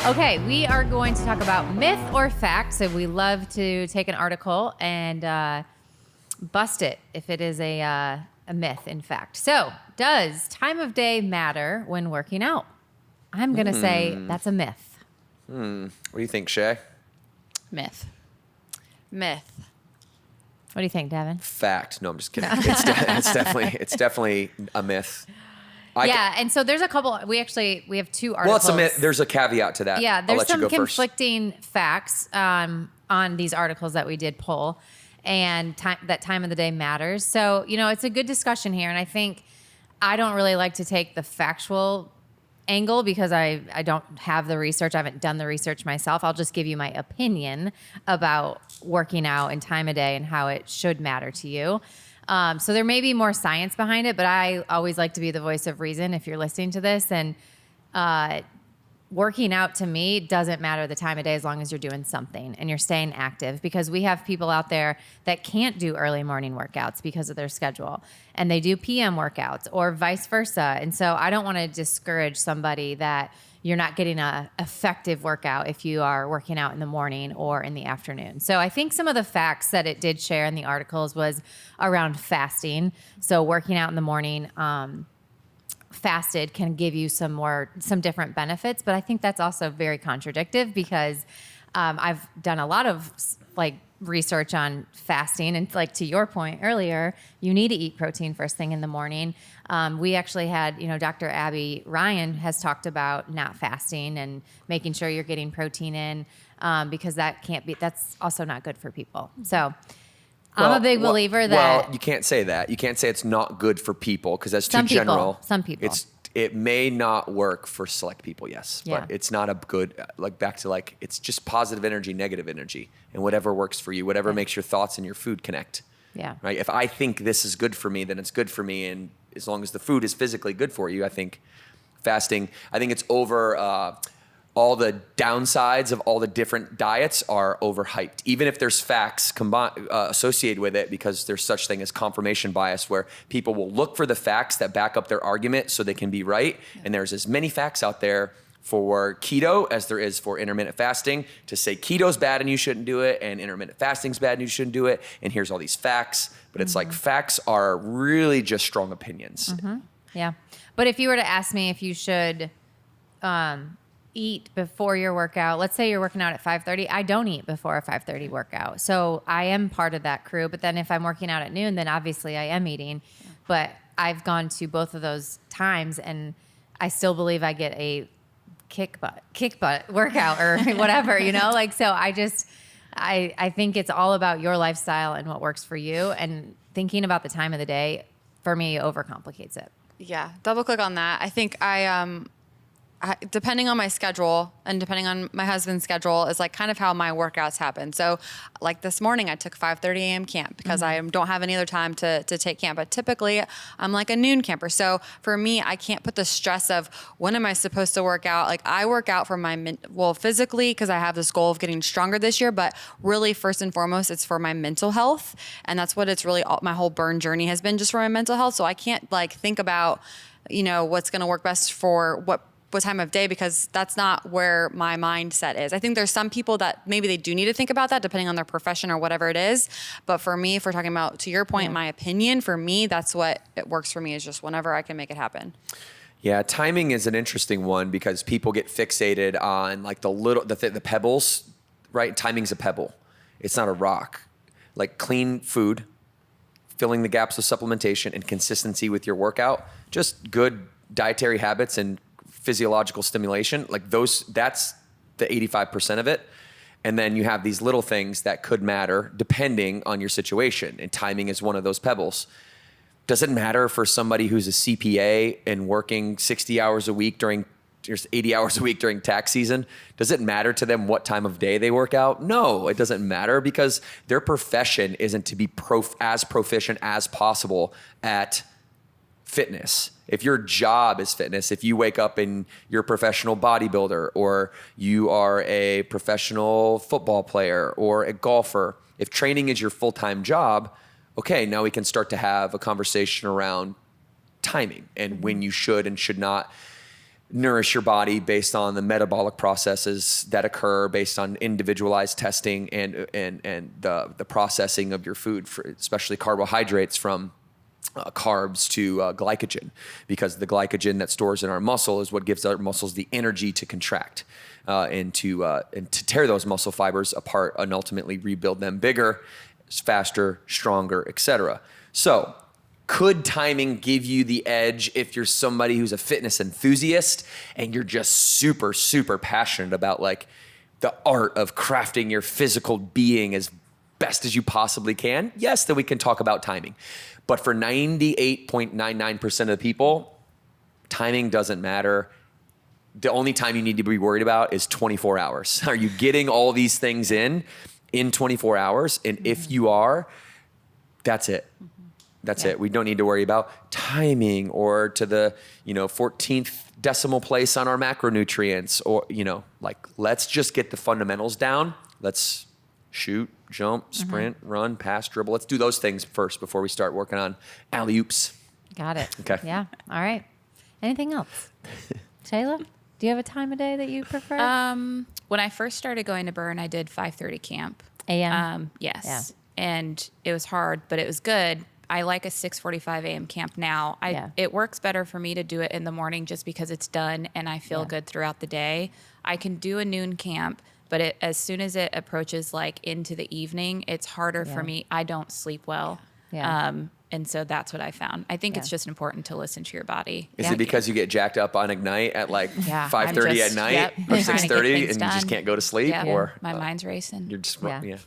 Okay, we are going to talk about myth or fact. So we love to take an article and bust it if it is a myth, in fact. So, does time of day matter when working out? I'm going to say that's a myth. What do you think, Shay? Myth. What do you think, Devin? Fact. No, I'm just kidding. It's definitely a myth. And so there's a couple. We have two articles. Well, it's a myth. There's a caveat to that. Yeah, there's some conflicting first. facts on these articles that we did pull, and that time of the day matters. So, it's a good discussion here, and I think I don't really like to take the factual angle because I don't have the research. I haven't done the research myself. I'll just give you my opinion about working out and time of day and how it should matter to you. So there may be more science behind it, but I always like to be the voice of reason if you're listening to this. And working out to me doesn't matter the time of day as long as you're doing something and you're staying active, because we have people out there that can't do early morning workouts because of their schedule, and they do PM workouts or vice versa. And so I don't want to discourage somebody that you're not getting an effective workout if you are working out in the morning or in the afternoon. So I think some of the facts that it did share in the articles was around fasting. So working out in the morning, fasted can give you some different benefits, but I think that's also very contradictive because I've done a lot of research on fasting, and to your point earlier, you need to eat protein first thing in the morning. We actually had, Dr. Abby Ryan has talked about not fasting and making sure you're getting protein in because that's also not good for people. So I'm a big believer that... Well, you can't say that. You can't say it's not good for people because that's too general. Some people. It may not work for select people, yes. Yeah. But it's not a good, it's just positive energy, negative energy. And whatever works for you, whatever makes your thoughts and your food connect. Yeah. Right? If I think this is good for me, then it's good for me. And as long as the food is physically good for you, I think fasting, it's over... all the downsides of all the different diets are overhyped, even if there's facts associated with it, because there's such thing as confirmation bias, where people will look for the facts that back up their argument so they can be right. Yeah. And there's as many facts out there for keto as there is for intermittent fasting to say keto's bad and you shouldn't do it, and intermittent fasting's bad and you shouldn't do it. And here's all these facts, but it's facts are really just strong opinions. Mm-hmm. Yeah. But if you were to ask me if you should, eat before your workout. Let's say you're working out at 5:30. I don't eat before a 5:30 workout. So I am part of that crew. But then if I'm working out at noon, then obviously I am eating. Yeah. But I've gone to both of those times and I still believe I get a kick butt workout or whatever, so I think it's all about your lifestyle and what works for you, and thinking about the time of the day for me overcomplicates it. Yeah. Double click on that. I think depending on my schedule and depending on my husband's schedule is kind of how my workouts happen. So this morning I took 5:30 a.m. camp because I don't have any other time to take camp. But typically I'm a noon camper. So for me, I can't put the stress of when am I supposed to work out? I work out for physically because I have this goal of getting stronger this year, but really first and foremost, it's for my mental health. And that's what it's really my whole burn journey has been, just for my mental health. So I can't think about, what's going to work best for what time of day, because that's not where my mindset is. I think there's some people that maybe they do need to think about that depending on their profession or whatever it is. But for me, if we're talking about, to your point, my opinion, for me, that's what it works for me, is just whenever I can make it happen. Yeah, timing is an interesting one because people get fixated on the pebbles, right? Timing's a pebble. It's not a rock. Clean food, filling the gaps with supplementation, and consistency with your workout, just good dietary habits and physiological stimulation, that's the 85% of it. And then you have these little things that could matter depending on your situation. And timing is one of those pebbles. Does it matter for somebody who's a CPA and working 60 hours a week there's 80 hours a week during tax season? Does it matter to them what time of day they work out? No, it doesn't matter, because their profession isn't to be as proficient as possible at fitness. If your job is fitness, if you wake up and you're a professional bodybuilder, or you are a professional football player or a golfer, if training is your full-time job, okay, now we can start to have a conversation around timing and when you should and should not nourish your body based on the metabolic processes that occur based on individualized testing and the processing of your food, for especially carbohydrates, from carbs to glycogen, because the glycogen that stores in our muscle is what gives our muscles the energy to contract and to tear those muscle fibers apart and ultimately rebuild them bigger, faster, stronger, etc. So could timing give you the edge if you're somebody who's a fitness enthusiast and you're just super, super passionate about like the art of crafting your physical being as best as you possibly can? Yes, then we can talk about timing. But for 98.99% of the people, timing doesn't matter. The only time you need to be worried about is 24 hours. Are you getting all these things in 24 hours? And if you are, that's it. That's it. We don't need to worry about timing or to the, 14th decimal place on our macronutrients, or, like, let's just get the fundamentals down. Let's shoot, jump, sprint, run, pass, dribble. Let's do those things first before we start working on alley-oops. Got it. Okay. Yeah. All right. Anything else? Shayla, do you have a time of day that you prefer? When I first started going to Burn, I did 5:30 camp. AM? Yes. Yeah. And it was hard, but it was good. I like a 6:45 a.m. camp now. It works better for me to do it in the morning just because it's done and I feel good throughout the day. I can do a noon camp, but as soon as it approaches like into the evening, it's harder for me. I don't sleep well. Yeah. And so that's what I found. I think it's just important to listen to your body. Is it because you get jacked up on Ignite at like 5:30 at night or trying to get 6:30 and things you just done. can't go to sleep? Yeah. Or My mind's racing. you're just, Yeah. yeah.